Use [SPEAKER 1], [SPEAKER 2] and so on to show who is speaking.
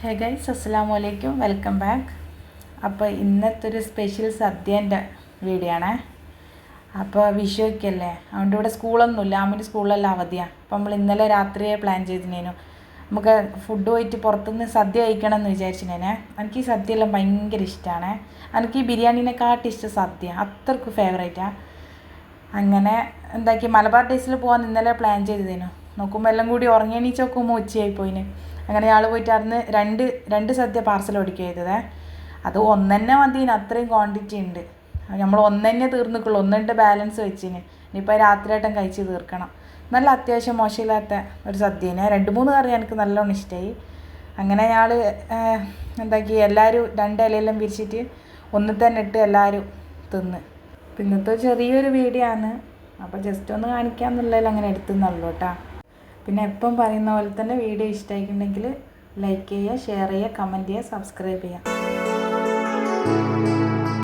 [SPEAKER 1] Hey guys, അസ്സലാമു അലൈക്കും, welcome back. അപ്പോൾ ഇന്നത്തെ ഒരു സ്പെഷ്യൽ സദ്യേൻ്റെ വീഡിയോ ആണേ. അപ്പോൾ വിഷുവൊക്കെയല്ലേ, അതുകൊണ്ട് ഇവിടെ സ്കൂളൊന്നുമില്ല, അമ്മിൻ്റെ സ്കൂളിലെല്ലാം അവധിയാണ്. അപ്പോൾ നമ്മൾ ഇന്നലെ രാത്രിയെ പ്ലാൻ ചെയ്തിനേനു നമുക്ക് ഫുഡ് പോയിട്ട് പുറത്തുനിന്ന് സദ്യ കഴിക്കണം എന്ന് വിചാരിച്ചിനേനെ. എനിക്ക് ഈ സദ്യയെല്ലാം ഭയങ്കര ഇഷ്ടമാണ്. എനിക്ക് ഈ ബിരിയാണീനെക്കാട്ടും ഇഷ്ടം സദ്യ, അത്രയ്ക്ക് ഫേവറേറ്റാണ്. അങ്ങനെ എന്താക്കി മലബാർ ഡേയ്സിൽ പോകാൻ ഇന്നലെ പ്ലാൻ ചെയ്തതേനു. നോക്കുമ്പോൾ എല്ലാം കൂടി ഉറങ്ങിയണീച്ച് നോക്കുമ്പോൾ ഉച്ചയായി പോയിന്. അങ്ങനെ ആൾ പോയിട്ട് അന്ന് രണ്ട് സദ്യ പാർസൽ ഓടിക്കുക ചെയ്തത്. അത് ഒന്നെന്നെ മതിന്, അത്രയും ക്വാണ്ടിറ്റി ഉണ്ട്. നമ്മൾ ഒന്നെന്നെ തീർന്നിക്കുള്ളൂ, ഒന്നിൻ്റെ ബാലൻസ് വെച്ചിന്. ഇനിയിപ്പോൾ രാത്രിയായിട്ടും കഴിച്ച് തീർക്കണം. നല്ല അത്യാവശ്യം മോശമില്ലാത്ത ഒരു സദ്യനെ. 2-3 കറി എനിക്ക് നല്ലോണം ഇഷ്ടമായി. അങ്ങനെ ഞങ്ങൾ എന്താക്കി എല്ലാവരും 2 ഇലയെല്ലാം വിരിച്ചിട്ട് ഒന്നിൽ തന്നെ ഇട്ട് എല്ലാവരും തിന്ന്. പിന്നത്തെ ചെറിയൊരു വീഡിയോ ആണ്, അപ്പോൾ ജസ്റ്റ് ഒന്ന് കാണിക്കാമെന്നുള്ളതിൽ അങ്ങനെ എടുത്തുന്നുള്ളൂ കേട്ടോ. പിന്നെ എപ്പം പറയുന്ന പോലെ തന്നെ വീഡിയോ ഇഷ്ടമായിട്ടുണ്ടെങ്കിൽ ലൈക്ക് ചെയ്യുക, ഷെയർ ചെയ്യുക, കമൻറ്റ് ചെയ്യുക, സബ്സ്ക്രൈബ് ചെയ്യുക.